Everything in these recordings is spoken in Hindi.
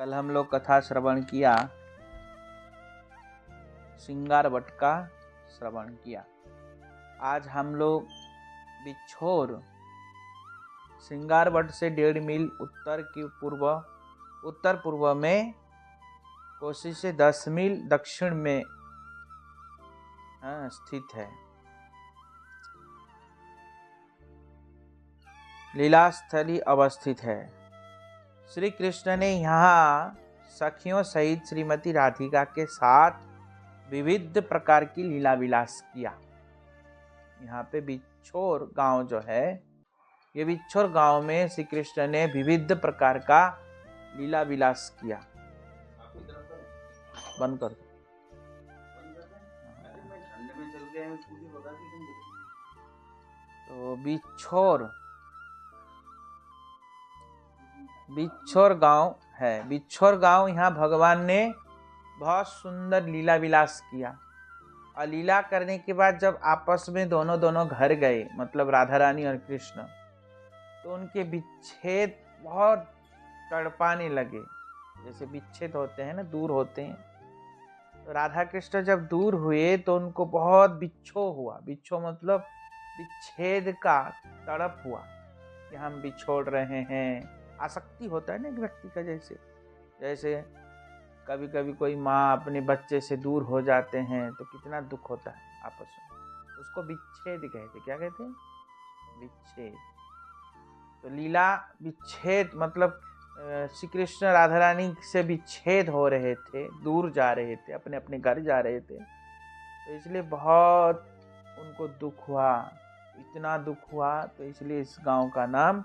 कल हम लोग कथा श्रवण किया, श्रृंगार वट का श्रवण किया। आज हम लोग बिछोर श्रृंगार वट से 1.5 मील उत्तर पूर्व में, कोसी से 10 मील दक्षिण में स्थित है। लीलास्थली अवस्थित है। श्री कृष्ण ने यहाँ सखियों सहित श्रीमती राधिका के साथ विविध प्रकार की लीला विलास किया। यहाँ पे बिछोर गांव जो है, ये बिछोर गांव में श्री कृष्ण ने विविध प्रकार का लीला विलास किया। बंद कर दो। तो बिछोर गांव है। बिछोर गांव, यहाँ भगवान ने बहुत सुंदर लीला विलास किया। और लीला करने के बाद जब आपस में दोनों घर गए, मतलब राधा रानी और कृष्ण, तो उनके विच्छेद बहुत तड़पाने लगे। जैसे विच्छेद होते हैं ना, दूर होते हैं। तो राधा कृष्ण जब दूर हुए तो उनको बहुत बिच्छो हुआ। बिच्छो मतलब विच्छेद का तड़प हुआ कि हम बिछोड़ रहे हैं। आसक्ति होता है ना एक व्यक्ति का, जैसे कभी कभी कोई माँ अपने बच्चे से दूर हो जाते हैं तो कितना दुख होता है आपस में। उसको विच्छेद कहते। क्या कहते हैं? विच्छेद। तो लीला विच्छेद मतलब श्री कृष्ण राधा रानी से विच्छेद हो रहे थे, दूर जा रहे थे, अपने अपने घर जा रहे थे। तो इसलिए बहुत उनको दुख हुआ, इतना दुख हुआ, तो इसलिए इस गांव का नाम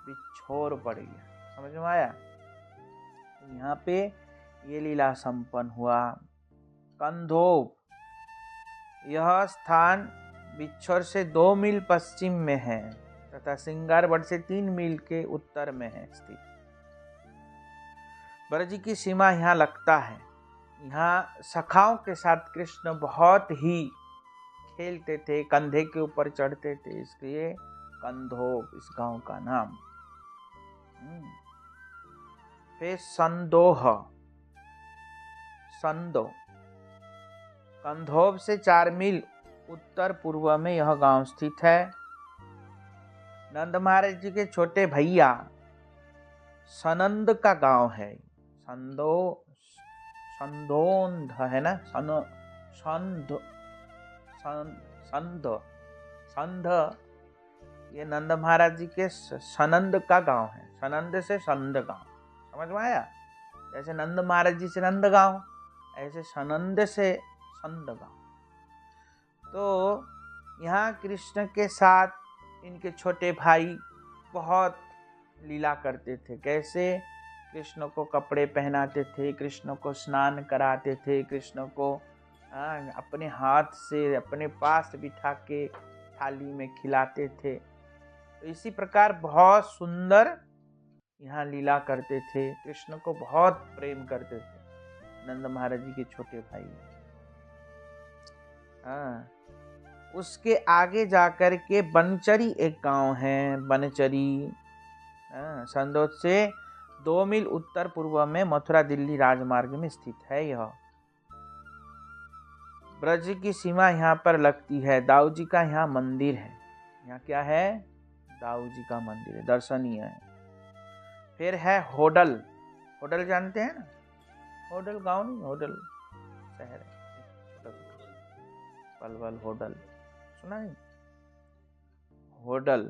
बिछोर पड़ गया। समझ में आया? यहाँ पे ये लीला संपन्न हुआ। कंधोब, यह स्थान बिछोर से 2 मील पश्चिम में है तथा श्रृंगार वट से 3 मील के उत्तर में है स्थित। ब्रज की सीमा यहाँ लगता है। यहाँ सखाओं के साथ कृष्ण बहुत ही खेलते थे, कंधे के ऊपर चढ़ते थे, इसलिए कंधोब इस गांव का नाम। फिर संदोह, कंधोब से 4 मील उत्तर पूर्व में यह गांव स्थित है। नंद महाराज जी के छोटे भैया सनंद का गांव है। संदोंध है ना, संध, ये नंद महाराज जी के सनंद का गांव है। सनंद से संध गांव। समझ में आया? जैसे नंद महाराज जी से नंद गांव, ऐसे सनंद से संध गांव। तो यहाँ कृष्ण के साथ इनके छोटे भाई बहुत लीला करते थे। कैसे? कृष्ण को कपड़े पहनाते थे, कृष्ण को स्नान कराते थे, कृष्ण को अपने हाथ से अपने पास बिठा के थाली में खिलाते थे। तो इसी प्रकार बहुत सुंदर यहाँ लीला करते थे। कृष्ण को बहुत प्रेम करते थे नंद महाराज जी के छोटे भाई। उसके आगे जाकर के बनचरी एक गांव है। बनचरी संदोद से 2 मील उत्तर पूर्व में मथुरा दिल्ली राजमार्ग में स्थित है। यह ब्रज की सीमा यहाँ पर लगती है। दाऊ जी का यहाँ मंदिर है। यहाँ क्या है? दाऊ जी का मंदिर है, दर्शनीय है। फिर है होडल। होडल जानते हैं ना? होडल गांव नहीं, होडल शहर है। पलवल होडल सुना नहीं? होडल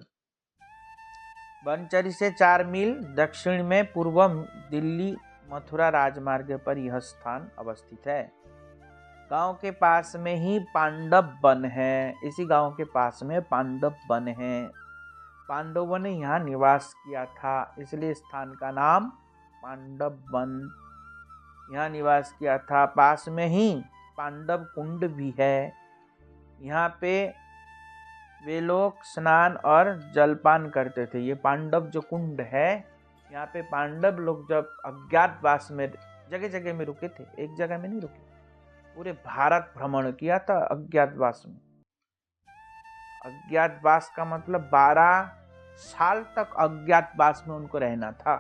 बनचरी से 4 मील दक्षिण में पूर्व दिल्ली मथुरा राजमार्ग पर यह स्थान अवस्थित है। गांव के पास में ही पांडव वन है। इसी गांव के पास में पांडव वन है। पांडवों ने यहाँ निवास किया था, इसलिए स्थान का नाम पांडव वन। यहाँ निवास किया था। पास में ही पांडव कुंड भी है। यहाँ पे वे लोग स्नान और जलपान करते थे। ये पांडव जो कुंड है, यहाँ पे पांडव लोग जब अज्ञातवास में जगह जगह में रुके थे, एक जगह में नहीं रुके, पूरे भारत भ्रमण किया था अज्ञातवास में। अज्ञातवास का मतलब 12 साल तक अज्ञातवास में उनको रहना था।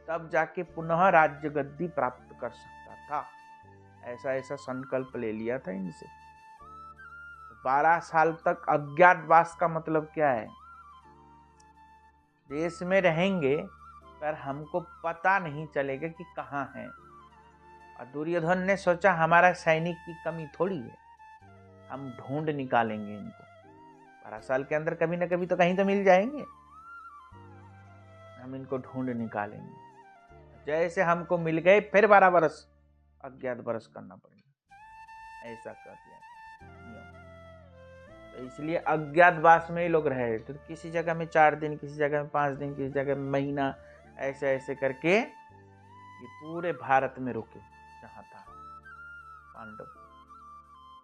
तब जाके पुनः राज्य गद्दी प्राप्त कर सकता था। ऐसा ऐसा संकल्प ले लिया था इनसे। 12 साल तक अज्ञातवास का मतलब क्या है? देश में रहेंगे पर हमको पता नहीं चलेगा कि कहाँ है। और दुर्योधन ने सोचा हमारा सैनिक की कमी थोड़ी है, हम ढूंढ निकालेंगे इनको। 12 साल के अंदर कभी ना कभी तो कहीं तो मिल जाएंगे, हम इनको ढूंढ निकालेंगे। जैसे हमको मिल गए फिर 12 बरस अज्ञात बरस करना पड़ेगा, ऐसा कर दिया नियम। तो इसलिए अज्ञातवास में ही लोग रहे। तो किसी जगह में 4 दिन, किसी जगह में 5 दिन, किसी जगह में महीना, ऐसे ऐसे करके ये पूरे भारत में रुके जहाँ था पांडव।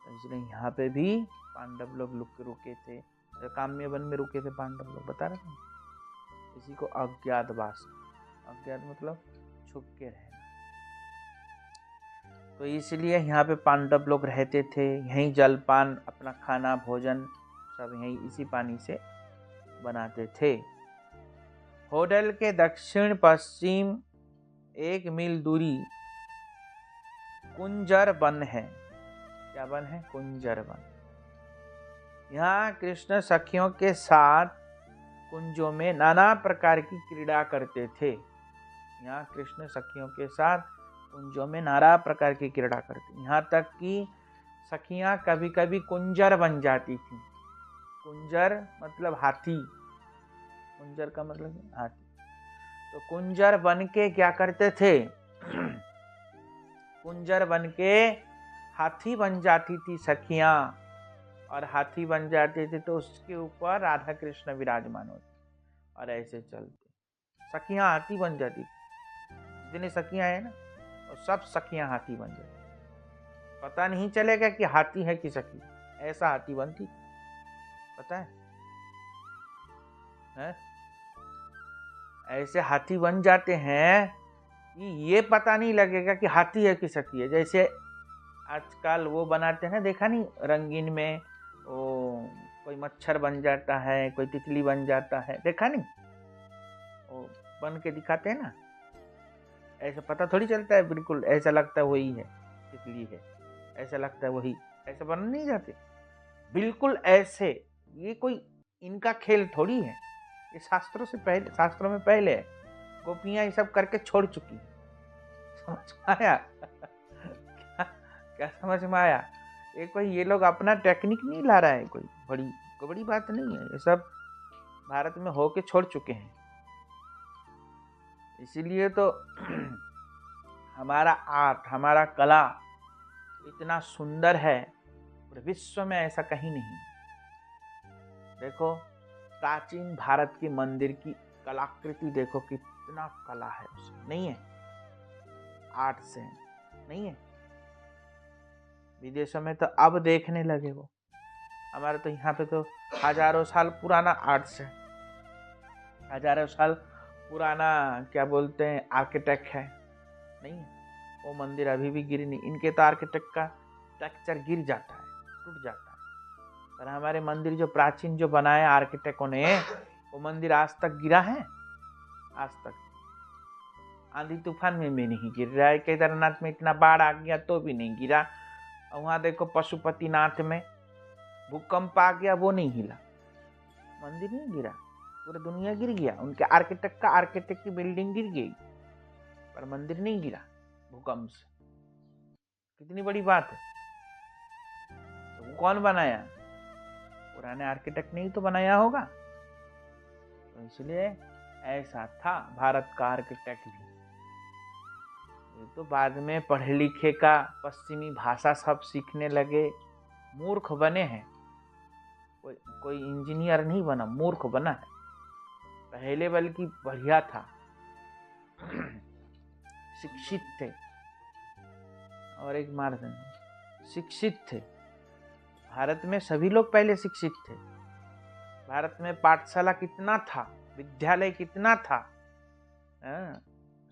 तो इसलिए यहाँ पे भी पांडव लोग रुके थे, काम्य वन में रुके थे पांडव लोग, बता रहे थे। इसी को अज्ञातवास, अज्ञात मतलब छुप के रहना। तो इसलिए यहाँ पे पांडव लोग रहते थे। यहीं जलपान, अपना खाना भोजन सब यहीं इसी पानी से बनाते थे। होटल के दक्षिण पश्चिम 1 मील दूरी कुंजर वन है। क्या वन है? कुंजर वन। यहाँ कृष्ण सखियों के साथ कुंजों में नाना प्रकार की क्रीड़ा करते थे। यहाँ कृष्ण सखियों के साथ कुंजों में नाना प्रकार की क्रीड़ा करती, यहाँ तक कि सखियां कभी कभी कुंजर बन जाती थी। कुंजर मतलब हाथी, कुंजर का मतलब हाथी। तो कुंजर बन के क्या करते थे? कुंजर बन के हाथी बन जाती थी सखियां, और हाथी बन जाते थे तो उसके ऊपर राधा कृष्ण विराजमान होते और ऐसे चलते। सखियां हाथी बन जाती थी। जितनी सखियां हैं ना, और सब सखियां हाथी बन जाती। पता नहीं चलेगा कि हाथी है कि सखी, ऐसा हाथी बनती। पता है? ऐसे हाथी बन जाते हैं कि ये पता नहीं लगेगा कि हाथी है कि सखी है। जैसे आजकल वो बनाते हैं, देखा नहीं, रंगीन में वो कोई मच्छर बन जाता है, कोई तितली बन जाता है, देखा नहीं? वो बन के दिखाते हैं ना, ऐसा पता थोड़ी चलता है। बिल्कुल ऐसा लगता है वही है, तितली है, ऐसा लगता है वही, ऐसा बन नहीं जाते बिल्कुल ऐसे। ये कोई इनका खेल थोड़ी है, ये शास्त्रों से पहले, शास्त्रों में पहले है। गोपियां ये सब करके छोड़ चुकी है। समझ में आया? क्या समझ में आया? ये लोग अपना टेक्निक नहीं ला रहा है, कोई बड़ी बात नहीं है। ये सब भारत में होके छोड़ चुके हैं। इसीलिए तो हमारा आर्ट, हमारा कला इतना सुंदर है, पूरे विश्व में ऐसा कहीं नहीं। देखो प्राचीन भारत के मंदिर की कलाकृति देखो, कितना कला है उसमें, नहीं है? आर्ट से नहीं है। विदेशों में तो अब देखने लगे वो। हमारे तो यहाँ पे तो हजारों साल पुराना आर्ट्स है, हजारों साल पुराना क्या बोलते हैं आर्किटेक्ट है, नहीं है? वो मंदिर अभी भी गिर नहीं। इनके तो आर्किटेक्ट का स्ट्रक्चर गिर जाता है, टूट जाता है, पर हमारे मंदिर जो प्राचीन जो बनाया आर्किटेक्टों ने, वो मंदिर आज तक गिरा है? आज तक आंधी तूफान में भी नहीं गिर रहा है। केदारनाथ में इतना बाढ़ आ गया तो भी नहीं गिरा। वहां देखो पशुपतिनाथ में भूकंप आ गया, वो नहीं हिला, मंदिर नहीं गिरा, पूरी दुनिया गिर गया। उनके आर्किटेक्ट की बिल्डिंग गिर गई, पर मंदिर नहीं गिरा भूकंप से। कितनी बड़ी बात है। तो वो कौन बनाया? पुराने आर्किटेक्ट ने ही तो बनाया होगा। तो इसलिए ऐसा था भारत का आर्किटेक्ट भी। ये तो बाद में पढ़े लिखे का पश्चिमी भाषा सब सीखने लगे, मूर्ख बने हैं। कोई इंजीनियर नहीं बना, मूर्ख बना है। पहले बल्कि बढ़िया था, शिक्षित थे। और एक मार्ग शिक्षित थे। भारत में सभी लोग पहले शिक्षित थे। भारत में पाठशाला कितना था, विद्यालय कितना था।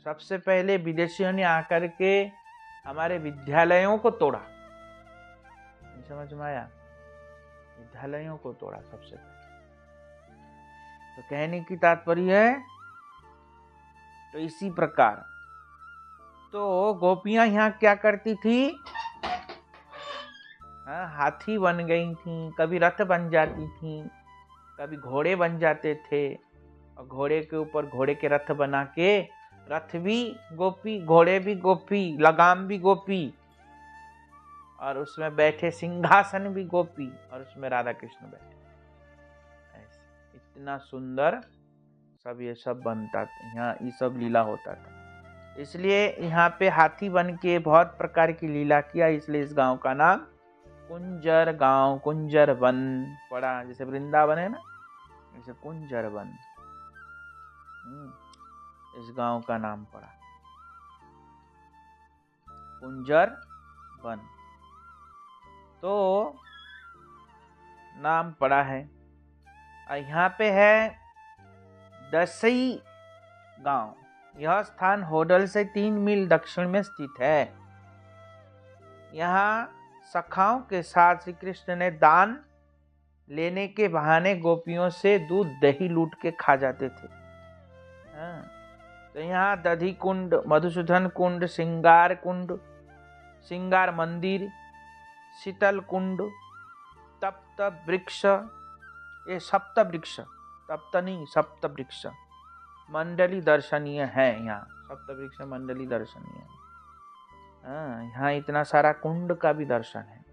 सबसे पहले विदेशियों ने आकर के हमारे विद्यालयों को तोड़ा। समझ में आया? विद्यालयों को तोड़ा सबसे पहले। तो कहने की तात्पर्य है तो इसी प्रकार तो गोपियां यहाँ क्या करती थी, हाथी बन गई थी, कभी रथ बन जाती थी, कभी घोड़े बन जाते थे, और घोड़े के ऊपर घोड़े के रथ बना के, रथ भी गोपी, घोड़े भी गोपी, लगाम भी गोपी, और उसमें बैठे सिंहासन भी गोपी, और उसमें राधा कृष्ण बैठे। ऐसे इतना सुंदर सब ये सब बनता था यहाँ, ये सब लीला होता था। इसलिए यहाँ पे हाथी बन के बहुत प्रकार की लीला किया, इसलिए इस गांव का नाम कुंजर गांव, कुंजर वन पड़ा। जैसे वृंदावन है ना, जैसे कुंजर वन इस गांव का नाम पड़ा, कुंजर वन तो नाम पड़ा है। यहाँ पे है दसई गांव। यह स्थान होडल से 3 मील दक्षिण में स्थित है। यहाँ सखाओं के साथ श्री कृष्ण ने दान लेने के बहाने गोपियों से दूध दही लूट के खा जाते थे। तो यहाँ दधी कुंड, मधुसूदन कुंड, श्रृंगार मंदिर, शीतल कुंड, तप्त वृक्ष, ये सप्त वृक्ष, तप्त नहीं सप्त वृक्ष मंडली दर्शनीय है। यहाँ सप्त वृक्ष मंडली दर्शनीय है। यहाँ इतना सारा कुंड का भी दर्शन है।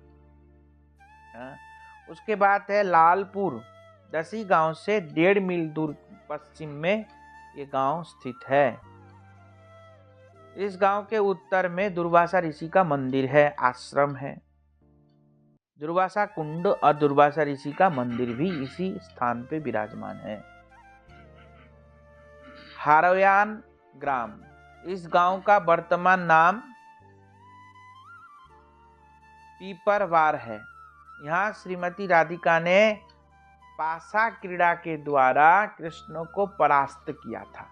उसके बाद है लालपुर, दसी गांव से 1.5 मील दूर पश्चिम में ये गांव स्थित है। इस गांव के उत्तर में दुर्वासा ऋषि का मंदिर है, आश्रम है। दुर्वासा कुंड और दुर्वासा ऋषि का मंदिर भी इसी स्थान पे विराजमान है। हारोयान ग्राम, इस गांव का वर्तमान नाम पीपरवार है। यहाँ श्रीमती राधिका ने पासा क्रीड़ा के द्वारा कृष्ण को परास्त किया था।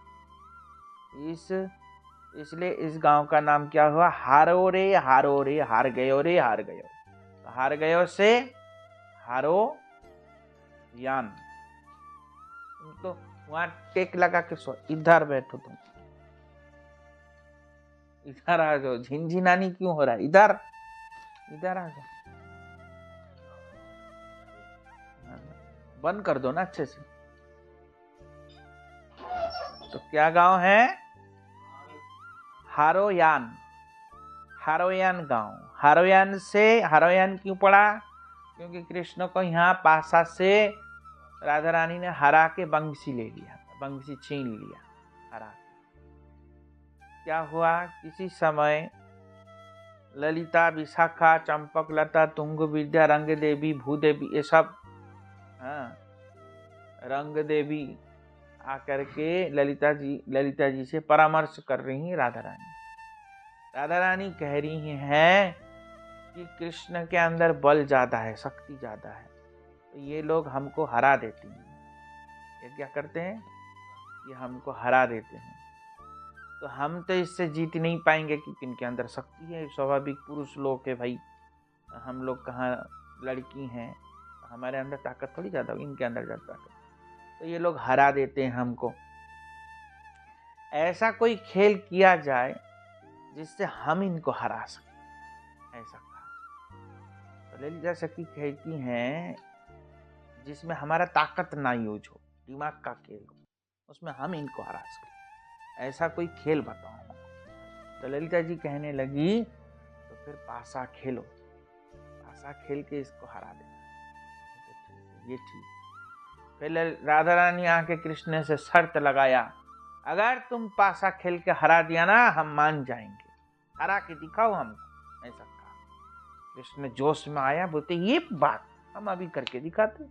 इसलिए इस गांव का नाम क्या हुआ, हारो रे हारो रे, हार गयो रे हार गयो। तो हार गयो से हारो यान। तो वहां टेक लगा के सो, इधर बैठो तुम, इधर आ जाओ, झिनझिनानी क्यों हो रहा है, इधर इधर आ जाओ, बंद कर दो ना अच्छे से। तो क्या गांव है, हारोयान, हारोयान गांव। हारोयान से, हारोयान क्यों पड़ा, क्योंकि कृष्ण को यहाँ पासा से राधा रानी ने हरा के बंसी ले लिया, बंसी छीन लिया, हरा। क्या हुआ, किसी समय ललिता, विशाखा, चंपकलता, तुंग विद्या, रंग देवी, भूदेवी, ये सब रंग देवी आकर के ललिता जी से परामर्श कर रही हैं। राधा रानी कह रही हैं कि कृष्ण के अंदर बल ज्यादा है, शक्ति ज्यादा है, तो ये लोग हमको हरा देती हैं। ये क्या करते हैं, ये हमको हरा देते हैं, तो हम तो इससे जीत नहीं पाएंगे क्योंकि इनके अंदर शक्ति है। स्वाभाविक पुरुष लोग है भाई, हम लोग कहाँ लड़की हैं, हमारे अंदर ताकत थोड़ी ज्यादा होगी, इनके अंदर ज्यादा ताकत, तो ये लोग हरा देते हैं हमको। ऐसा कोई खेल किया जाए जिससे हम इनको हरा सकें, ऐसा कहा। तो ललिता सखी कहती हैं जिसमें हमारा ताकत ना यूज हो, दिमाग का खेल हो, उसमें हम इनको हरा सकें, ऐसा कोई खेल बताओ। तो ललिता जी कहने लगी तो फिर पासा खेलो, पासा खेल के इसको हरा देना, ये ठीक। फिर राधा रानी आके कृष्ण से शर्त लगाया, अगर तुम पासा खेल के हरा दिया ना, हम मान जाएंगे, हरा के दिखाओ हमको, ऐसा कहा। कृष्ण जोश में आया, बोलते ये बात हम अभी करके दिखाते।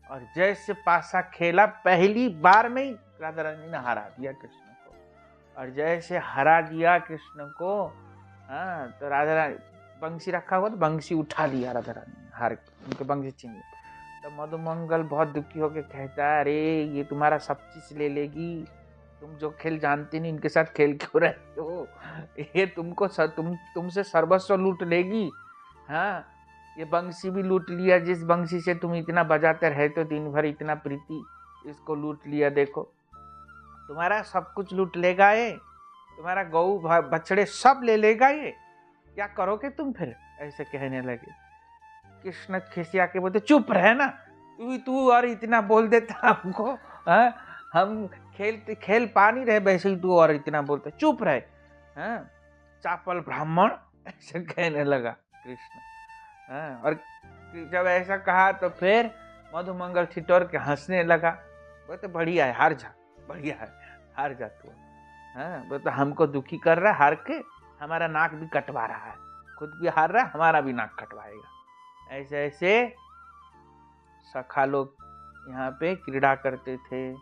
और जैसे पासा खेला, पहली बार में ही राधा रानी ने हरा दिया कृष्ण को। और जैसे हरा दिया कृष्ण को, तो राधा रानी, बंसी रखा हुआ तो बंसी उठा लिया राधा रानी ने, हार उनके बंसी छीन लिया। तो मधुमंगल बहुत दुखी होकर कहता है, अरे ये तुम्हारा सब चीज ले लेगी, तुम जो खेल जानती नहीं, इनके साथ खेल क्यों रहे हो, ये तुमको तुमसे सर्वस्व लूट लेगी। हाँ, ये बंसी भी लूट लिया, जिस बंसी से तुम इतना बजाते रहे तो दिन भर, इतना प्रीति, इसको लूट लिया। देखो तुम्हारा सब कुछ लूट लेगा ये, तुम्हारा गऊ बछड़े सब ले लेगा ये, क्या करोगे तुम फिर? ऐसे कहने लगे। कृष्ण खिसिया के बोलते चुप रहे ना, तू और इतना बोल देता हमको, हम खेल पा नहीं रहे, वैसे ही तू और इतना बोलते, चुप रहे, चापल ब्राह्मण, ऐसे कहने लगा कृष्ण। और जब ऐसा कहा तो फिर मधुमंगल ठिठोर के हंसने लगा, बोलते बढ़िया है, हार जा, बढ़िया है, हार जा तू। बोलते हमको दुखी कर रहा है, हार के हमारा नाक भी कटवा रहा है, खुद भी हार रहा है, हमारा भी नाक कटवाएगा। ऐसे ऐसे सखा लोग यहाँ पे क्रीड़ा करते थे।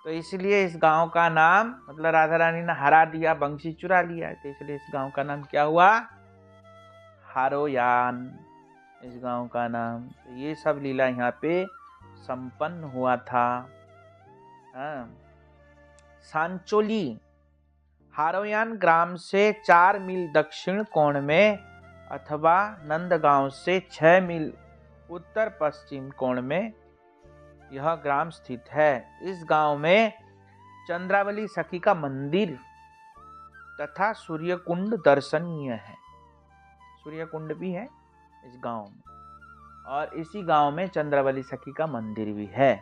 तो इसलिए इस गांव का नाम, मतलब राधा रानी ने हरा दिया, बंसी चुरा लिया, तो इसलिए इस गांव का नाम क्या हुआ? हारोयान, इस गांव का नाम। तो ये सब लीला यहाँ पे संपन्न हुआ था। सांचोली हारोयान ग्राम से 4 मील दक्षिण कोण में अथवा नंदगांव से 6 मील उत्तर पश्चिम कोण में यह ग्राम स्थित है। इस गांव में चंद्रावली सखी का मंदिर तथा सूर्य कुंड दर्शनीय है। सूर्य कुंड भी है इस गांव में, और इसी गांव में चंद्रावली सखी का मंदिर भी है।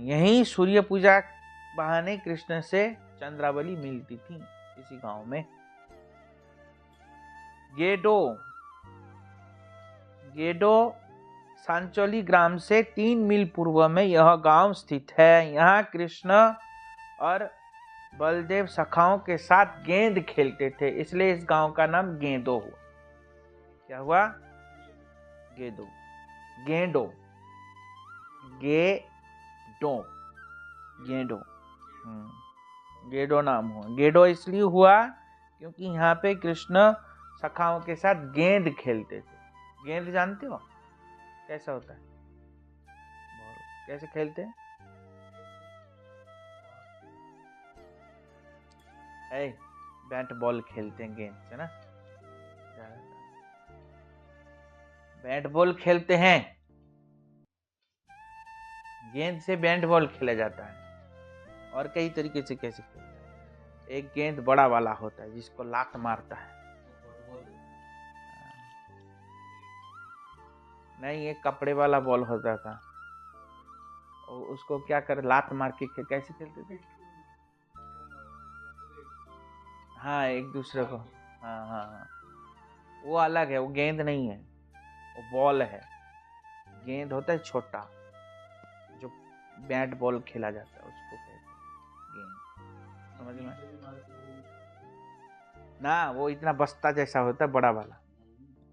यही सूर्य पूजा बहाने कृष्ण से चंद्रावली मिलती थी, इसी गांव में। गेडो सांचोली ग्राम से 3 मील पूर्व में यह गांव स्थित है। यहाँ कृष्ण और बलदेव सखाओं के साथ गेंद खेलते थे, इसलिए इस गांव का नाम गेंदो हुआ। क्या हुआ? गेंदो, गेंडो, गेंडो, गेडो नाम हुआ। गेडो इसलिए हुआ क्योंकि यहाँ पे कृष्ण सखाओं के साथ गेंद खेलते थे। गेंद जानते हो कैसा होता है? कैसे खेलते हैं? बैट बॉल खेलते हैं गेंद से ना, बैट बॉल खेलते हैं, गेंद से बैट बॉल खेला जाता है। और कई तरीके से कैसे खेलते हैं। एक गेंद बड़ा वाला होता है जिसको लात मारता है, नहीं एक कपड़े वाला बॉल होता था, और उसको क्या कर लात मार के कैसे खेलते थे? हाँ, एक दूसरे को, हाँ, वो अलग है, वो गेंद नहीं है, वो बॉल है। गेंद होता है छोटा, जो बैट बॉल खेला जाता है, उसको कहते हैं गेंद। समझ में ना? वो इतना बस्ता जैसा होता है, बड़ा वाला,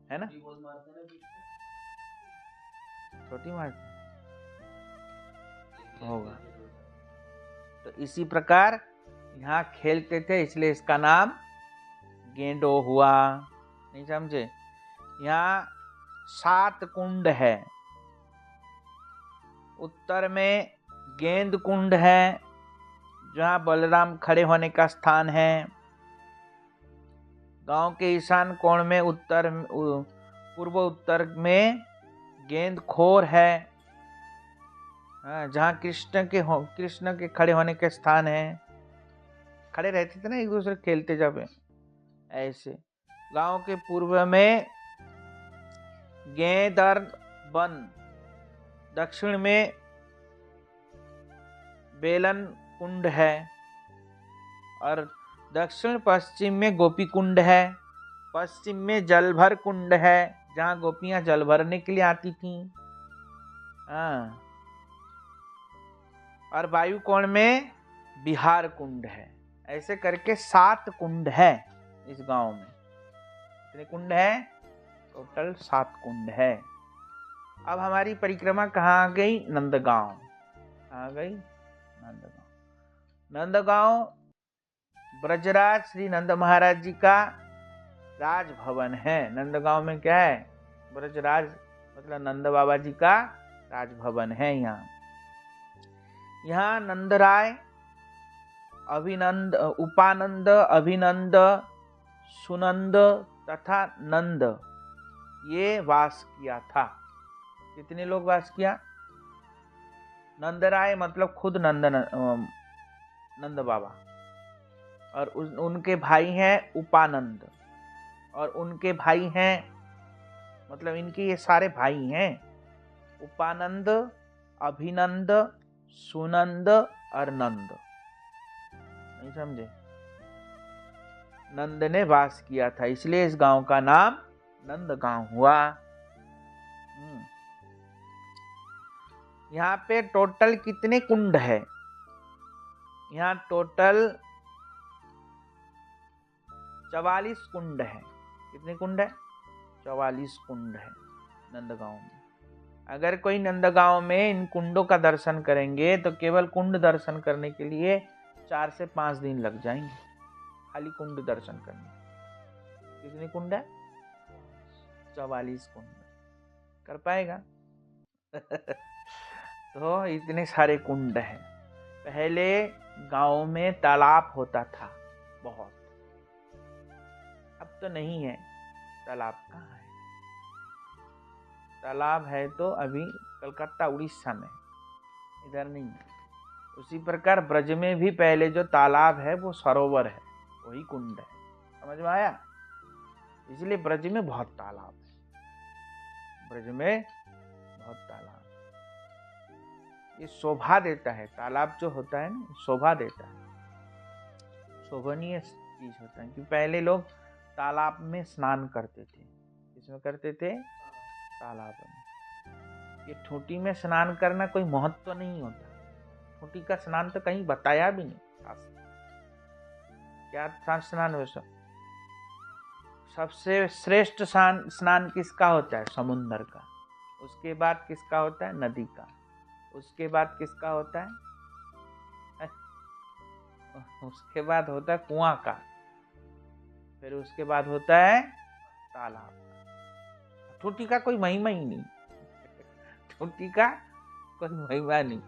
है ना? छोटी मारते होगा। तो इसी प्रकार यहाँ खेलते थे, इसलिए इसका नाम गेंडो हुआ। नहीं समझे? यहाँ 7 कुंड है। उत्तर में गेंद कुंड है, जहाँ बलराम खड़े होने का स्थान है। गांव के ईशान कोण में पूर्व उत्तर में गेंद खोर है, जहाँ कृष्ण के खड़े होने के स्थान है। खड़े रहते थे ना एक दूसरे खेलते जब, ऐसे। गांव के पूर्व में गेंदर वन, दक्षिण में बेलन कुंड है, और दक्षिण पश्चिम में गोपी कुंड है। पश्चिम में जलभर कुंड है, जहाँ गोपियां जल भरने के लिए आती थीं। और वायु कोण में बिहार कुंड है। ऐसे करके 7 कुंड है इस गांव में। कितने कुंड है? टोटल 7 कुंड है। अब हमारी परिक्रमा कहाँ आ गई? नंदगांव आ गई। नंदगांव ब्रजराज श्री नंद महाराज जी का राजभवन है। नंदगांव में क्या है? ब्रजराज मतलब नंद बाबा जी का राजभवन है। यहाँ नंदराय, अभिनंद, उपानंद, अभिनंद, सुनंद तथा नंद ये वास किया था। कितने लोग वास किया? नंदराय मतलब खुद नंद बाबा, और उनके भाई हैं उपानंद, और उनके भाई हैं, मतलब इनके ये सारे भाई हैं उपानंद, अभिनंद, सुनंद और नंद। नहीं समझे? नंद ने वास किया था, इसलिए इस गांव का नाम नंद गांव हुआ। यहाँ पे टोटल कितने कुंड है? यहाँ टोटल 44 कुंड है। कितने कुंड है? 44 कुंड है नंदगांव में। अगर कोई नंदगांव में इन कुंडों का दर्शन करेंगे तो केवल कुंड दर्शन करने के लिए 4 से 5 दिन लग जाएंगे, खाली कुंड दर्शन करने। कितने कुंड है? 44 कुंड। कर पाएगा? तो इतने सारे कुंड हैं। पहले गांव में तालाब होता था बहुत, अब तो नहीं है। तालाब कहाँ है? तालाब है तो अभी कलकत्ता उड़ीसा में, इधर नहीं है। उसी प्रकार ब्रज में भी पहले जो तालाब है वो सरोवर है, वही कुंड है। समझ में आया? इसलिए ब्रज में बहुत तालाब है, ब्रज में बहुत तालाब। ये शोभा देता है, तालाब जो होता है ना, शोभा देता है, शोभनीय चीज होता है। क्योंकि पहले लोग तालाब में स्नान करते थे। किसमें करते थे? तालाब में। ये ठूठी में स्नान करना कोई महत्व तो नहीं होता। ठूठी का स्नान तो कहीं बताया भी नहीं। क्या स्नान है? सबसे श्रेष्ठ स्नान किसका होता है? समुद्र का। उसके बाद किसका होता है? नदी का। उसके बाद किसका होता है? उसके बाद होता है कुआं का। फिर उसके बाद होता है तालाब का। ठूठी का कोई महिमा ही नहीं। ठूठी का कोई महिमा नहीं।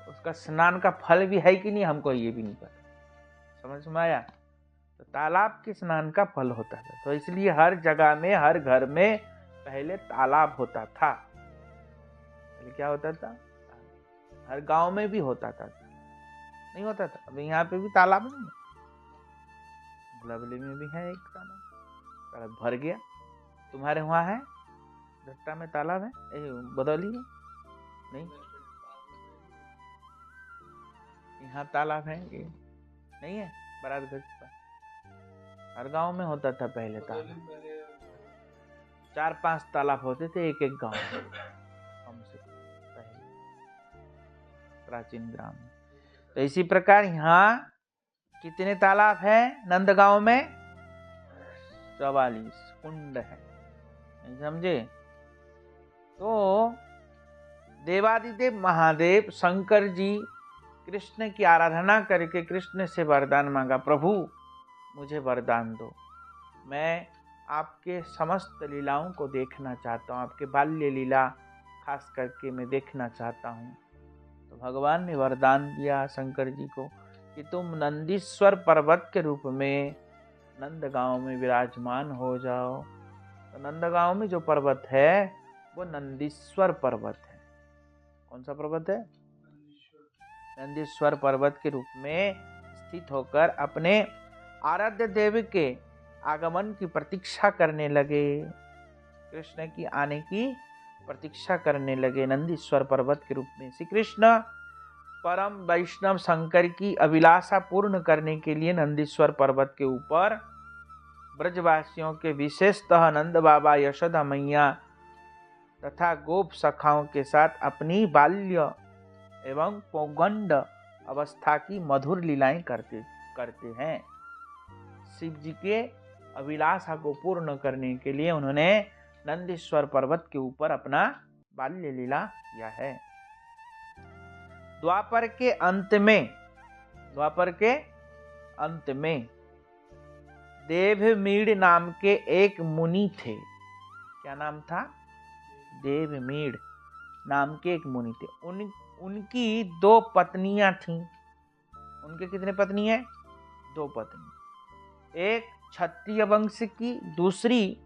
उसका स्नान का फल भी है कि नहीं, हमको ये भी नहीं पता। समझ में आया? तो तालाब के स्नान का फल होता था। तो इसलिए हर जगह में, हर घर में पहले तालाब होता था। पहले क्या होता था? हर गांव में भी होता था। नहीं होता था? अभी यहाँ पे भी तालाब नहीं है। गुलाबली में भी है एक तालाब, भर गया। तुम्हारे वहाँ है? झट्टा में तालाब है? बदौली में नहीं? यहाँ तालाब है? ये नहीं है? बरादगंज पर हर गांव में होता था पहले तालाब। 4-5 तालाब होते थे एक एक गांव में, हमसे पहले प्राचीन ग्राम में। तो इसी प्रकार यहाँ कितने तालाब है नंदगांव में? 44 कुंड है। नहीं समझे? तो देवादिदेव महादेव शंकर जी कृष्ण की आराधना करके कृष्ण से वरदान मांगा, प्रभु मुझे वरदान दो, मैं आपके समस्त लीलाओं को देखना चाहता हूँ, आपके बाल्य लीला खास करके मैं देखना चाहता हूँ। तो भगवान ने वरदान दिया शंकर जी को कि तुम नंदीश्वर पर्वत के रूप में नंदगांव में विराजमान हो जाओ। तो नंदगांव में जो पर्वत है वो नंदीश्वर पर्वत है। कौन सा पर्वत है? नंदीश्वर पर्वत के रूप में स्थित होकर अपने आराध्य देव के आगमन की प्रतीक्षा करने लगे, कृष्ण की आने की प्रतीक्षा करने लगे नंदीश्वर पर्वत के रूप में। श्री कृष्ण परम वैष्णव शंकर की अभिलाषा पूर्ण करने के लिए नंदीश्वर पर्वत के ऊपर ब्रजवासियों के विशेषतः नंद बाबा, यशोदा मैया तथा गोप सखाओं के साथ अपनी बाल्य एवं पौगंड अवस्था की मधुर लीलाएं करते हैं। शिव जी के अभिलाषा को पूर्ण करने के लिए उन्होंने नंदीश्वर पर्वत के ऊपर अपना बाल्य लीला किया है। द्वापर के अंत में देवमीड़ नाम के एक मुनि थे। क्या नाम था? देवमीड़ नाम के एक मुनि थे। उनकी 2 पत्नियां थीं। उनके कितने पत्नी हैं? 2 पत्नी। एक क्षत्रिय वंश की, दूसरी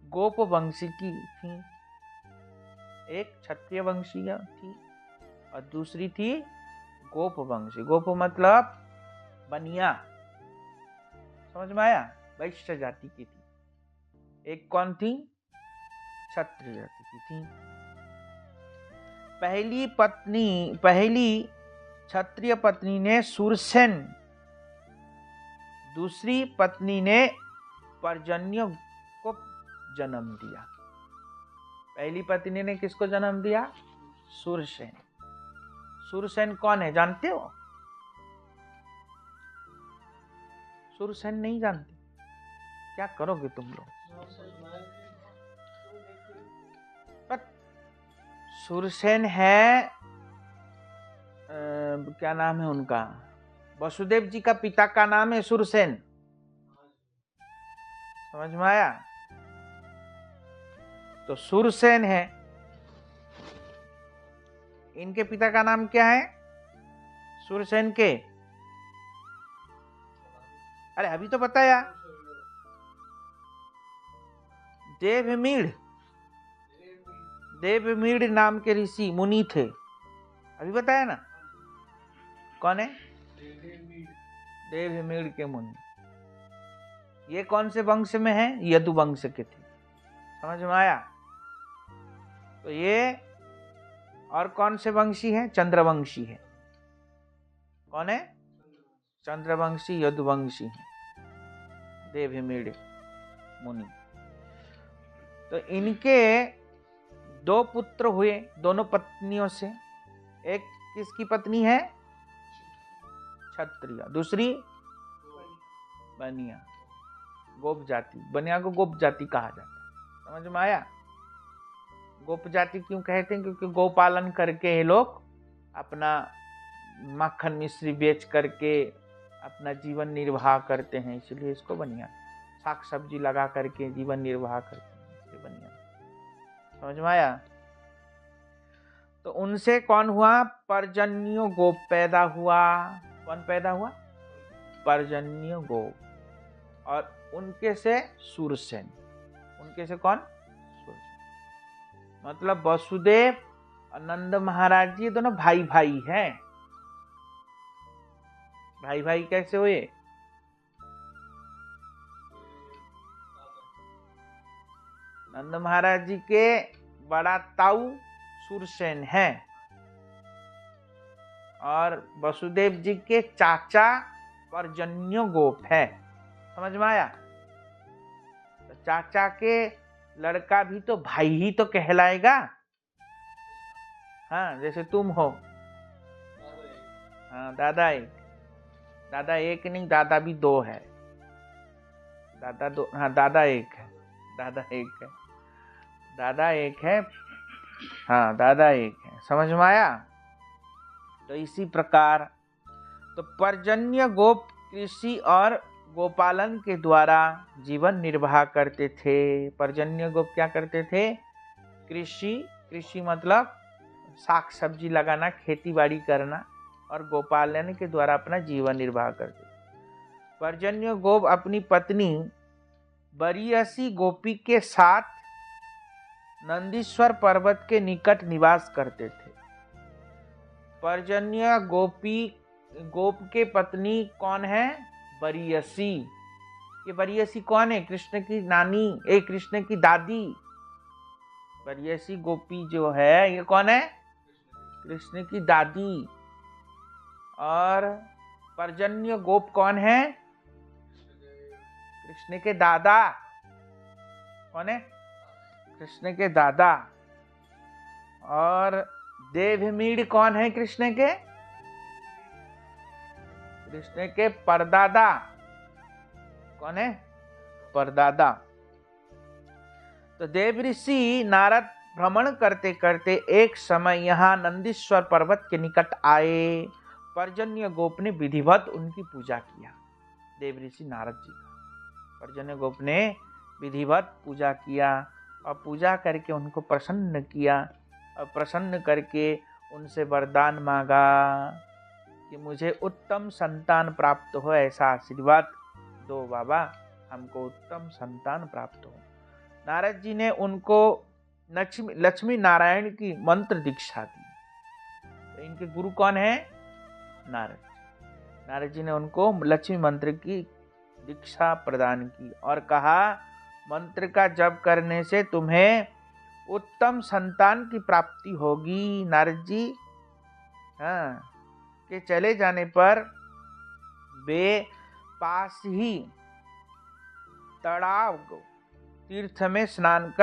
गोप वंश की थी। एक क्षत्रिय वंशीय थी और दूसरी थी गोप वंशी। गोप मतलब बनिया, समझ में आया, वैश्य जाति की थी। एक कौन थी? क्षत्रिय जाति की थी। पहली क्षत्रिय पत्नी ने सुरसेन, दूसरी पत्नी ने पर्जन्य को जन्म दिया। पहली पत्नी ने किसको जन्म दिया? सुरसेन। सुरसेन कौन है जानते हो? सुरसेन नहीं जानते? क्या करोगे तुम लोग? सुरसेन है क्या नाम है उनका? वसुदेव जी का पिता का नाम है सुरसेन। समझ में आया? तो सुरसेन है, इनके पिता का नाम क्या है? सुरसेन के, अरे अभी तो बताया, देवमीड़ नाम के ऋषि मुनि थे, अभी बताया ना। कौन है? देवमीड़ के मुनि। ये कौन से वंश में है? यदु वंश के थे। समझ में आया? तो ये और कौन से वंशी है? चंद्रवंशी है। कौन है? चंद्रवंशी यदुवंशी है देवमीड़ मुनि। तो इनके दो पुत्र हुए दोनों पत्नियों से। एक किसकी पत्नी है? क्षत्रिय, दूसरी बनिया, गोप जाति। बनिया को गोप जाति कहा जाता है। समझ में आया? गोप जाति क्यों कहते हैं? क्योंकि गोपालन करके ये लोग अपना मक्खन मिश्री बेच करके अपना जीवन निर्वाह करते हैं, इसलिए इसको बनिया। साग सब्जी लगा करके जीवन निर्वाह करते हैं, इसलिए बनिया। समझ में आया? तो उनसे कौन हुआ? पर्जन्य गोप पैदा हुआ। कौन पैदा हुआ? पर्जन्य गोप। और उनके से सुरसेन। उनके से कौन? सुरसेन। मतलब वसुदेव और नंद महाराज जी दोनों भाई भाई हैं। भाई भाई कैसे हुए? नंद महाराज जी के बड़ा ताऊ सुरसेन है और वसुदेव जी के चाचा पर्जन्य गोप है। समझ में आया? तो चाचा के लड़का भी तो भाई ही तो कहलाएगा। हाँ, जैसे तुम हो। हाँ, दादा एक नहीं, दादा भी दो है। दादा दो, हाँ दादा एक है। हाँ, दादा एक है। समझ में आया? तो इसी प्रकार तो पर्जन्य गोप कृषि और गोपालन के द्वारा जीवन निर्वाह करते थे। पर्जन्य गोप क्या करते थे? कृषि मतलब साग सब्जी लगाना, खेती बाड़ी करना, और गोपालन के द्वारा अपना जीवन निर्वाह करते थे। पर्जन्य गोप अपनी पत्नी बरियसी गोपी के साथ नंदीश्वर पर्वत के निकट निवास करते थे। पर्जन्य गोप के पत्नी कौन है? बरियसी। ये बरियसी कौन है? कृष्ण की नानी, कृष्ण की दादी। बरियसी गोपी जो है ये कौन है? कृष्ण की दादी। और पर्जन्य गोप कौन है? कृष्ण के दादा। कौन है? कृष्ण के दादा। और देवमीड़ कौन है? कृष्ण के परदादा। कौन है? परदादा। तो देव ऋषि नारद भ्रमण करते करते एक समय यहाँ नंदीश्वर पर्वत के निकट आए। पर्जन्य गोप ने विधिवत उनकी पूजा किया। देव ऋषि नारद जी का पर्जन्य गोप ने विधिवत पूजा किया और पूजा करके उनको प्रसन्न किया, और प्रसन्न करके उनसे वरदान मांगा कि मुझे उत्तम संतान प्राप्त हो, ऐसा आशीर्वाद दो बाबा, हमको उत्तम संतान प्राप्त हो। नारद जी ने उनको लक्ष्मी नारायण की मंत्र दीक्षा दी। तो इनके गुरु कौन है? नारद। नारद जी ने उनको लक्ष्मी मंत्र की दीक्षा प्रदान की और कहा मंत्र का जप करने से तुम्हें उत्तम संतान की प्राप्ति होगी नारद जी। हाँ, के चले जाने पर वे पास ही तड़ाव तीर्थ में स्नान कर